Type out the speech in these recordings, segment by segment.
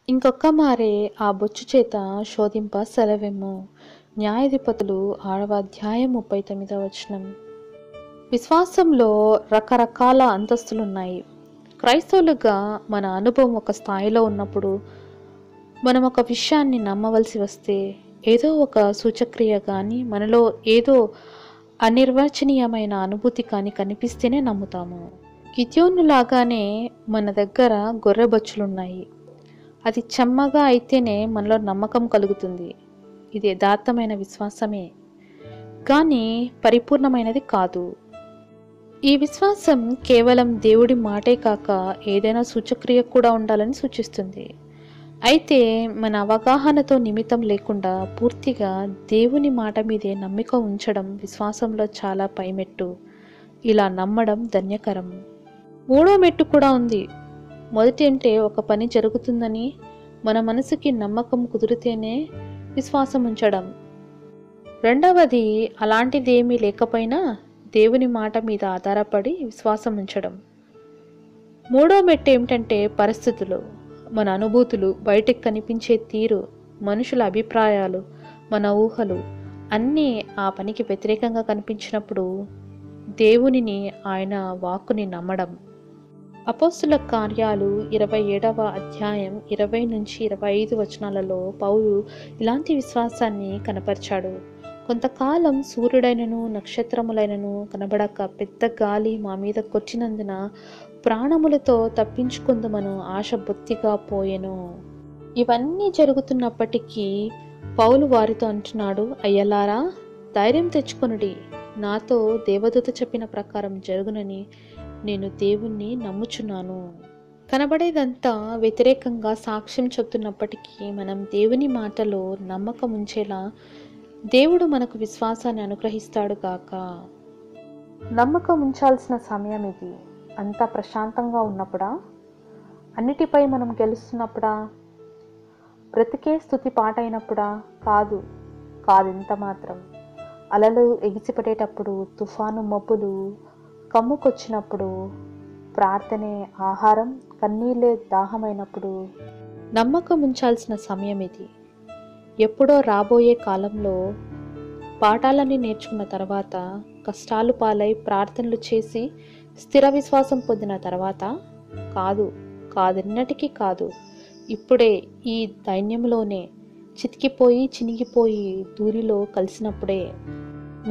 ఇంకొక్క మారే ఆ బొచ్చు చేత శోధింప సెలవెమ్ము. న్యాయాధిపతులు 6వ అధ్యాయం 39వ వచనం. విశ్వాసంలో రకరకాల అంతస్తులున్నాయి. క్రైస్తవులుగా మన అనుభవం ఒక స్థాయిలో ఉన్నప్పుడు మనం ఒక విషయాన్ని నమ్మవలసి వస్తే ఏదో ఒక సూచక్రియ కానీ మనలో ఏదో అనిర్వచనీయమైన అనుభూతి కానీ కనిపిస్తేనే నమ్ముతాము. గిద్యోను లాగానే మన దగ్గర గొర్రెబొచ్చులున్నాయి. అది చెమ్మగా అయితేనే మనలో నమ్మకం కలుగుతుంది. ఇది యథార్థమైన విశ్వాసమే కానీ పరిపూర్ణమైనది కాదు. ఈ విశ్వాసం కేవలం దేవుడి మాటే కాక ఏదైనా సూచక్రియ కూడా ఉండాలని సూచిస్తుంది. అయితే మన అవగాహనతో నిమిత్తం లేకుండా పూర్తిగా దేవుని మాట మీదే నమ్మిక ఉంచడం విశ్వాసంలో చాలా పైమెట్టు. ఇలా నమ్మడం ధన్యకరం. మూడో మెట్టు కూడా ఉంది. మొదటి అంటే ఒక పని జరుగుతుందని మన మనసుకి నమ్మకం కుదిరితేనే విశ్వాసం ఉంచడం. రెండవది అలాంటిదేమీ లేకపోయినా దేవుని మాట మీద ఆధారపడి విశ్వాసం ఉంచడం. మూడో మెట్టు ఏమిటంటే పరిస్థితులు, మన అనుభూతులు, బయటకు కనిపించే తీరు, మనుషుల అభిప్రాయాలు, మన ఊహలు అన్నీ ఆ పనికి వ్యతిరేకంగా కనిపించినప్పుడు దేవునిని, ఆయన వాక్కుని నమ్మడం. అపోస్తుల కార్యాలు 27వ అధ్యాయం 20 నుంచి 25 వచనాలలో పౌలు ఇలాంటి విశ్వాసాన్ని కనపరిచాడు. కొంతకాలం సూర్యుడైనను నక్షత్రములైనను కనబడక పెద్ద గాలి మా మీద కొచ్చినందున ప్రాణములతో తప్పించుకుందుమను ఆశ బొత్తిగా పోయెను. ఇవన్నీ జరుగుతున్నప్పటికీ పౌలు వారితో అంటున్నాడు, అయ్యలారా ధైర్యం తెచ్చుకొనుడి, నాతో దేవదూత చెప్పిన ప్రకారం జరుగునని నేను దేవుణ్ణి నమ్ముచున్నాను. కనబడేదంతా వ్యతిరేకంగా సాక్ష్యం చెప్తున్నప్పటికీ మనం దేవుని మాటలో నమ్మకం ఉంచేలా దేవుడు మనకు విశ్వాసాన్ని అనుగ్రహిస్తాడు గాక. నమ్మకం ఉంచాల్సిన సమయం ఇది. అంతా ప్రశాంతంగా ఉన్నప్పుడా? అన్నిటిపై మనం గెలుస్తున్నప్పుడా? బ్రతికే స్తుతి పాటైనప్పుడా? కాదెంత మాత్రం. అలలు ఎగిసిపడేటప్పుడు, తుఫాను మబ్బులు కమ్ముకొచ్చినప్పుడు, ప్రార్థనే ఆహారం, కన్నీళ్ళే దాహమైనప్పుడు నమ్మకం ఉంచాల్సిన సమయం ఇది. ఎప్పుడో రాబోయే కాలంలో పాఠాలన్నీ నేర్చుకున్న తర్వాత, కష్టాలు పాలై ప్రార్థనలు చేసి స్థిర విశ్వాసం పొందిన తర్వాత కాదెన్నటికీ కాదు. ఇప్పుడే ఈ దైన్యంలోనే చితికిపోయి చినిగిపోయి దూరిలో కలిసినప్పుడే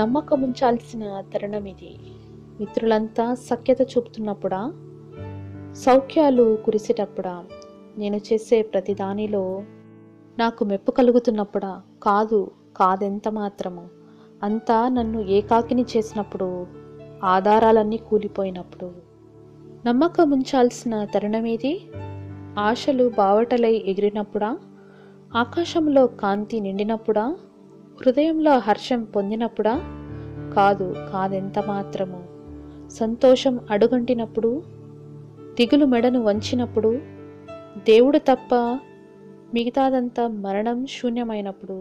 నమ్మకం ఉంచాల్సిన తరుణం ఇది. మిత్రులంతా సఖ్యత చూపుతున్నప్పుడా? సౌఖ్యాలు కురిసేటప్పుడా? నేను చేసే ప్రతి దానిలో నాకు మెప్పు కలుగుతున్నప్పుడా? కాదెంత మాత్రము. అంతా నన్ను ఏకాకిని చేసినప్పుడు, ఆధారాలన్నీ కూలిపోయినప్పుడు నమ్మకం ఉంచాల్సిన తరుణమేది? ఆశలు బావటలై ఎగిరినప్పుడా? ఆకాశంలో కాంతి నిండినప్పుడా? హృదయంలో హర్షం పొందినప్పుడా? కాదెంత మాత్రము. సంతోషం అడుగంటినప్పుడు, దిగులు మెడను వంచినప్పుడు, దేవుడు తప్ప మిగతాదంతా మరణం శూన్యమైనప్పుడు.